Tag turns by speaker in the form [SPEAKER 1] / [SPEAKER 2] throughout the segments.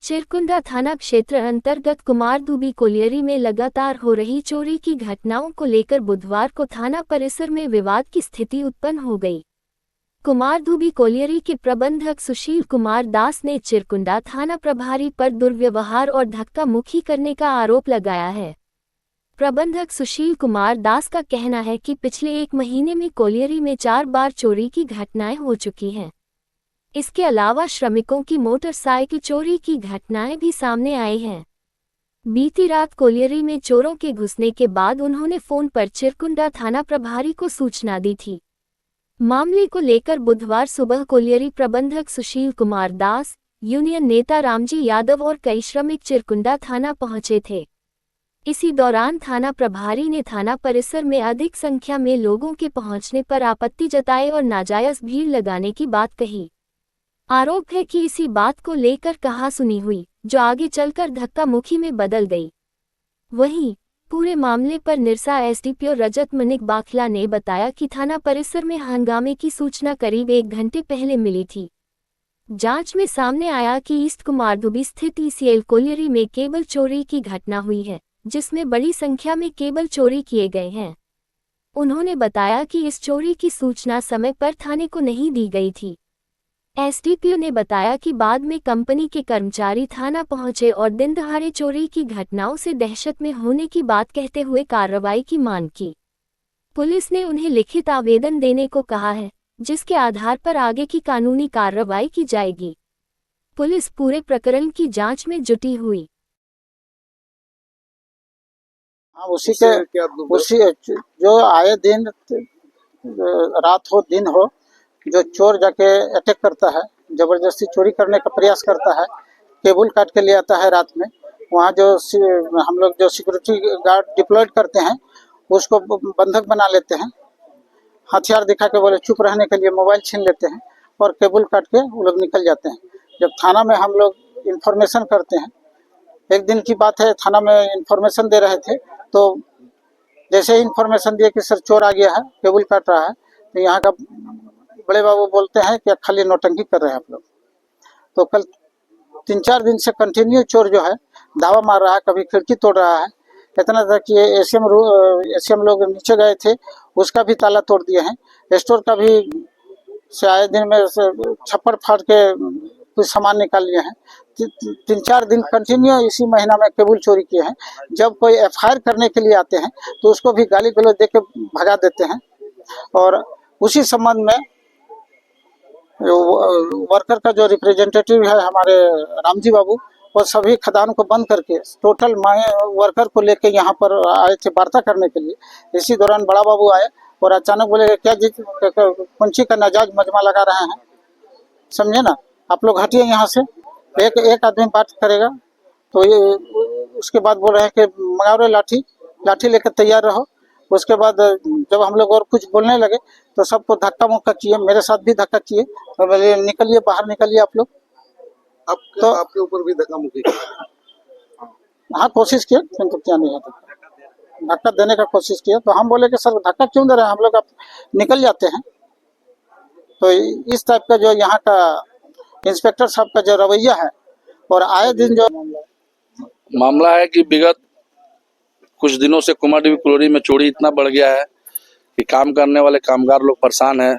[SPEAKER 1] चिरकुंडा थाना क्षेत्र अंतर्गत कुमारधुबी कोलियरी में लगातार हो रही चोरी की घटनाओं को लेकर बुधवार को थाना परिसर में विवाद की स्थिति उत्पन्न हो गई। कुमारधुबी कोलियरी के प्रबंधक सुशील कुमार दास ने चिरकुंडा थाना प्रभारी पर दुर्व्यवहार और धक्का मुक्की करने का आरोप लगाया है। प्रबंधक सुशील कुमार दास का कहना है कि पिछले 1 महीने में कोलियरी में 4 बार चोरी की घटनाएं हो चुकी हैं। इसके अलावा श्रमिकों की मोटरसाइकिल चोरी की घटनाएं भी सामने आई हैं। बीती रात कोलियरी में चोरों के घुसने के बाद उन्होंने फोन पर चिरकुंडा थाना प्रभारी को सूचना दी थी। मामले को लेकर बुधवार सुबह कोलियरी प्रबंधक सुशील कुमार दास, यूनियन नेता रामजी यादव और कई श्रमिक चिरकुंडा थाना पहुंचे थे। इसी दौरान थाना प्रभारी ने थाना परिसर में अधिक संख्या में लोगों के पहुंचने पर आपत्ति जताई और नाजायज भीड़ लगाने की बात कही। आरोप है कि इसी बात को लेकर कहासुनी हुई, जो आगे चलकर धक्का मुक्की में बदल गई। वहीं पूरे मामले पर निरसा एसडीपीओ रजत मनिक बाखला ने बताया कि थाना परिसर में हंगामे की सूचना करीब 1 घंटे पहले मिली थी। जांच में सामने आया कि ईस्ट कुमारधुबी स्थित ईसीएल कोलियरी में केबल चोरी की घटना हुई है, जिसमें बड़ी संख्या में केबल चोरी किए गए हैं। उन्होंने बताया कि इस चोरी की सूचना समय पर थाने को नहीं दी गई थी। एसडीपीओ ने बताया कि बाद में कंपनी के कर्मचारी थाना पहुंचे और दिन दहाड़े चोरी की घटनाओं से दहशत में होने की बात कहते हुए कार्रवाई की मांग की। पुलिस ने उन्हें लिखित आवेदन देने को कहा है, जिसके आधार पर आगे की कानूनी कार्रवाई की जाएगी। पुलिस पूरे प्रकरण की जांच में जुटी हुई।
[SPEAKER 2] उसी जो आए दिन रात हो दिन हो, जो चोर जाके अटैक करता है, जबरदस्ती चोरी करने का प्रयास करता है, केबल काट के ले आता है रात में। वहाँ जो हम लोग जो सिक्योरिटी गार्ड डिप्लॉयड करते हैं, उसको बंधक बना लेते हैं। हथियार दिखा के बोले चुप रहने के लिए मोबाइल छीन लेते हैं और केबल काट के वो लोग निकल जाते हैं। जब थाना में हम लोग इंफॉर्मेशन करते हैं, एक दिन की बात है, थाना में इंफॉर्मेशन दे रहे थे, तो जैसे इंफॉर्मेशन दिए कि सर चोर आ गया है, केबल काट रहा है, तो यहाँ का बड़े बाबू बोलते हैं कि खाली नौटंकी कर रहे हैं आप लोग। तो कल 3-4 दिन से कंटिन्यू चोर जो है धावा मार रहा है, कभी खिड़की तोड़ रहा है। इतना था कि एसीएम लोग नीचे गए थे, उसका भी ताला तोड़ दिए हैं। स्टोर का भी से आए दिन में छप्पर फाड़ के कुछ सामान निकाल लिए हैं। 3-4 दिन कंटिन्यू इसी महीना में केबल चोरी किए हैं। जब कोई एफआईआर करने के लिए आते हैं तो उसको भी गाली गलौज दे के भगा देते हैं। और उसी संबंध में वर्कर का जो रिप्रेजेंटेटिव है हमारे रामजी बाबू, वो सभी खदान को बंद करके टोटल वर्कर को लेके यहाँ पर आए थे वार्ता करने के लिए। इसी दौरान बड़ा बाबू आए और अचानक बोले क्या जी कुंची का नाजायज मजमा लगा रहे हैं, समझे ना, आप लोग हटिए यहाँ से, एक आदमी बात करेगा। तो ये उसके बाद बोल रहे हैं कि मंगाओ रे लाठी लेकर तैयार रहो। उसके बाद जब हम लोग और कुछ बोलने लगे तो सबको धक्का मुक्का किए, मेरे साथ भी धक्का किए। तो बोले निकलिए, बाहर निकलिए आप लोग। तो
[SPEAKER 3] आपके ऊपर भी धक्का मुक्की?
[SPEAKER 2] हाँ, कोशिश किए, किंतु क्या नहीं है, धक्का देने का कोशिश किया। तो हम बोले कि सर धक्का क्यों दे रहे हैं, हम लोग आप निकल जाते हैं। तो इस टाइप का जो यहाँ का इंस्पेक्टर साहब का जो रवैया है, और आए दिन जो
[SPEAKER 4] मामला है कि विगत कुछ दिनों से कुमारधुबी कोलियरी में चोरी इतना बढ़ गया है कि काम करने वाले कामगार लोग परेशान हैं।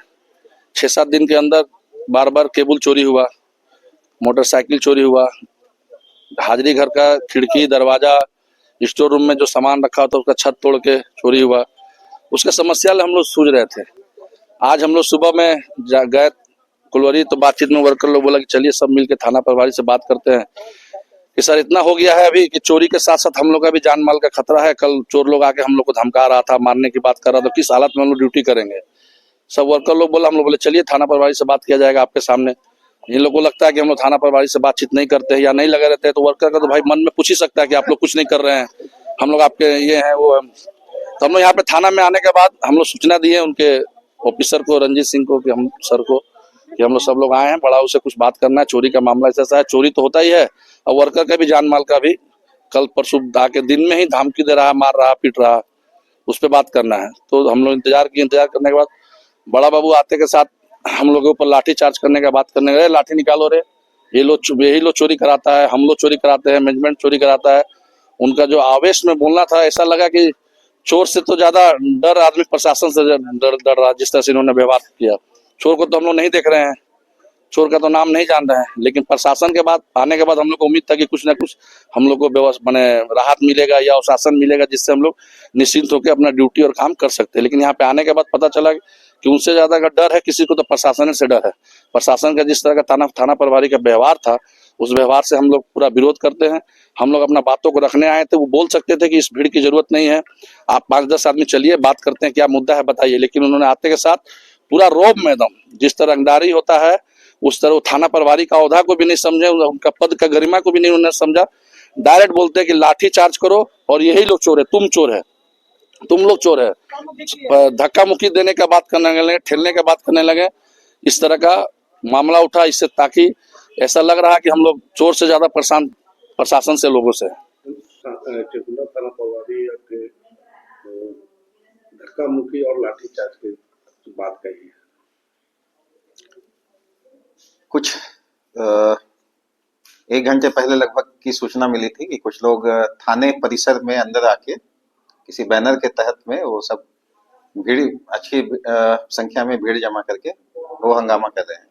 [SPEAKER 4] 6-7 दिन के अंदर बार बार केबल चोरी हुआ, मोटरसाइकिल चोरी हुआ, हाजिरी घर का खिड़की दरवाजा, स्टोर रूम में जो सामान रखा था उसका छत तोड़ के चोरी हुआ। उसका समस्या हम लोग सूझ रहे थे। आज हम लोग सुबह में गए कोलियरी, तो बातचीत में वर्कर लोग बोला कि चलिए सब मिलकर थाना प्रभारी से बात करते हैं कि सर इतना हो गया है अभी कि चोरी के साथ साथ हम लोग का भी जान माल का खतरा है। कल चोर लोग आके हम लोग को धमका रहा था, मारने की बात कर रहा था, तो किस हालत में हम लोग ड्यूटी करेंगे। सब वर्कर लोग बोला, हम लोग बोले चलिए थाना प्रभारी से बात किया जाएगा आपके सामने। इन लोगों को लगता है कि हम लोग थाना प्रभारी से बातचीत नहीं करते हैं या नहीं लगे रहते हैं, तो वर्कर का तो भाई मन में पूछ ही सकता है कि आप लोग कुछ नहीं कर रहे हैं, हम लोग आपके ये हैं वो हैं। तो हम लोग यहाँ पे थाना में आने के बाद हम लोग सूचना दिए उनके ऑफिसर को, रंजीत सिंह को, कि हम सर को कि हम लोग सब लोग आए हैं, बड़ा उससे कुछ बात करना है, चोरी का मामला ऐसा है। चोरी तो होता ही है और वर्कर का भी जान माल का भी कल परसों आके दिन में ही धमकी दे रहा, मार रहा, पीट रहा, उस पर बात करना है। तो हम लोग इंतजार करने के बाद बड़ा बाबू आते के साथ हम लोगों के ऊपर लाठी चार्ज करने का बात करने गए, लाठी निकालो रे, यही लोग चोरी कराता है, हम लोग चोरी कराते हैं, मैनेजमेंट चोरी कराता है। उनका जो आवेश में बोलना था, ऐसा लगा कि चोर से तो ज्यादा डर आदमी प्रशासन से डर डर रहा, जिस तरह से इन्होंने व्यवहार किया। चोर को तो हम लोग नहीं देख रहे हैं, चोर का तो नाम नहीं जान रहे हैं, लेकिन प्रशासन के बाद आने के बाद हम लोग को उम्मीद था कि कुछ ना कुछ हम लोग को व्यवस्था माने राहत मिलेगा या शासन मिलेगा, जिससे हम लोग निश्चिंत होकर अपना ड्यूटी और काम कर सकते हैं। लेकिन यहाँ पे आने के बाद पता चला कि उनसे ज्यादा अगर डर है किसी को तो प्रशासन से डर है। प्रशासन का जिस तरह का थाना प्रभारी का व्यवहार था, उस व्यवहार से हम लोग पूरा विरोध करते हैं। हम लोग अपना बातों को रखने आए थे, वो बोल सकते थे कि इस भीड़ की जरूरत नहीं है, आप 5-10 आदमी चलिए, बात करते हैं, क्या मुद्दा है बताइए। लेकिन उन्होंने आते के साथ पूरा रौब में दम, जिस तरह रंगदारी होता है उस तरह वो थाना प्रभारी का औहदा को भी नहीं समझे, उनका पद का गरिमा को भी नहीं उन्होंने समझा। डायरेक्ट बोलते हैं कि लाठी चार्ज करो और यही लोग चोर है, तुम चोर है, तुम लोग चोर है। धक्का मुक्की देने का बात करने लगे, ठेलने का बात करने लगे। इस तरह का मामला उठा, इससे ताकि ऐसा लग रहा है कि हम लोग चोर से ज्यादा परेशान प्रशासन से, लोगों से।
[SPEAKER 3] थाना प्रभारी धक्का मुक्की और लाठीचार्ज की बात कही है।
[SPEAKER 5] कुछ 1 घंटे पहले लगभग की सूचना मिली थी कि कुछ लोग थाने परिसर में अंदर आके किसी बैनर के तहत में वो सब भीड़, अच्छी संख्या में भीड़ जमा करके वो हंगामा कर रहे हैं।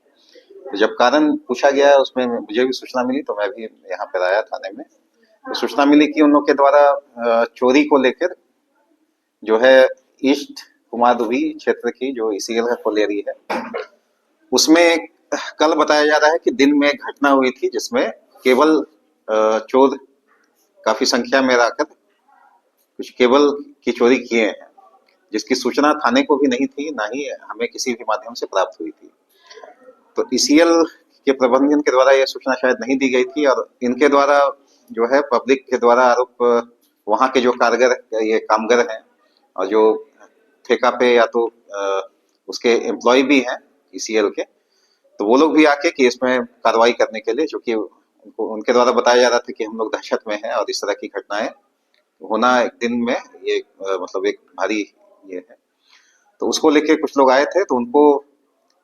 [SPEAKER 5] तो जब कारण पूछा गया, उसमें मुझे भी सूचना मिली तो मैं भी यहाँ पर आया थाने में। तो सूचना मिली कि उन लोग के द्वारा चोरी को लेकर जो है ईस्ट कुमारदुबी क्षेत्र की जो ईसीएल का कोलियरी है, उसमें कल बताया जा रहा है कि दिन में घटना हुई थी जिसमें केबल चोर काफी संख्या में आकर कुछ केबल की चोरी किए हैं, जिसकी सूचना थाने को भी नहीं थी, ना ही हमें किसी भी माध्यम से प्राप्त हुई थी। तो ईसीएल के प्रबंधन के द्वारा यह सूचना शायद नहीं दी गई थी और इनके द्वारा जो है पब्लिक के द्वारा आरोप, वहाँ के जो ये कामगार हैं और जो ठेका पे या तो उसके एम्प्लॉय भी हैं ईसीएल के, तो वो लोग भी आके कि इसमें कार्रवाई करने के लिए, क्योंकि उनके द्वारा बताया जा रहा था कि हम लोग दहशत में हैं और इस तरह की घटनाएं होना एक दिन में ये मतलब एक भारी ये है। तो उसको लेके कुछ लोग आए थे, तो उनको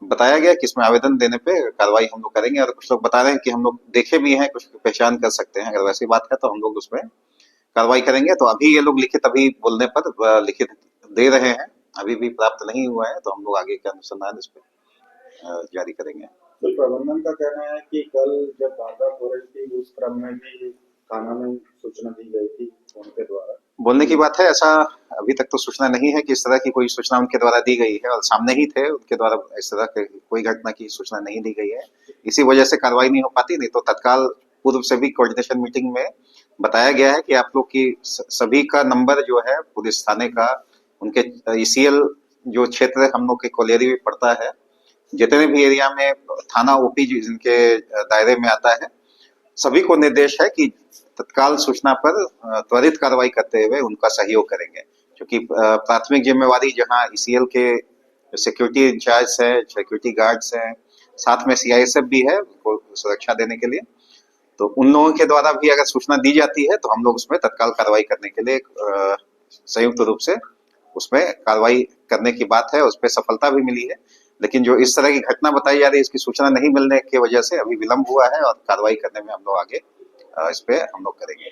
[SPEAKER 5] बताया गया कि इसमें आवेदन देने पे कार्रवाई हम लोग करेंगे। और कुछ लोग बता रहे हैं कि हम लोग देखे भी हैं, कुछ पहचान कर सकते हैं, अगर वैसी बात है तो हम लोग उसमें कार्रवाई करेंगे। तो अभी ये लोग लिखित अभी बोलने पर लिखित दे रहे हैं, अभी भी प्राप्त नहीं हुआ है, तो हम लोग आगे के अनुसंधान इस पे जारी करेंगे।
[SPEAKER 3] तो प्रबंधन का कहना है कि कल जब वारदात हो रही थी उस क्रम में भी थाना में सूचना दी गई थी उनके द्वारा।
[SPEAKER 5] बोलने की बात है, ऐसा अभी तक तो सूचना नहीं है कि इस तरह की कोई सूचना उनके द्वारा दी गई है, और सामने ही थे उनके द्वारा, इस तरह की कोई घटना की सूचना नहीं दी गई है। इसी वजह से कार्रवाई नहीं हो पाती, नहीं तो तत्काल पूर्व से भी कोऑर्डिनेशन मीटिंग में बताया गया है कि आप लोग की सभी का नंबर जो है पुलिस थाने का, उनके ईसीएल जो क्षेत्र हम लोग के कोलियरी में पड़ता है, जितने भी एरिया में थाना ओपी जिनके दायरे में आता है, सभी को निर्देश है कि तत्काल सूचना पर त्वरित कार्रवाई करते हुए उनका सहयोग करेंगे, क्योंकि प्राथमिक जिम्मेवारी जहां ईसीएल के सिक्योरिटी इंचार्ज है, सिक्योरिटी गार्ड्स हैं, साथ में सीआईएसएफ भी है उनको सुरक्षा देने के लिए, तो उन लोगों के द्वारा भी अगर सूचना दी जाती है तो हम लोग उसमें तत्काल कार्रवाई करने के लिए संयुक्त रूप से उसमें कार्रवाई करने की बात है। उस पर सफलता भी मिली है, लेकिन जो इस तरह की घटना बताई जा रही है इसकी सूचना नहीं मिलने की वजह से अभी विलंब हुआ है और कार्रवाई करने में हम लोग आगे इस पे हम लोग करेंगे।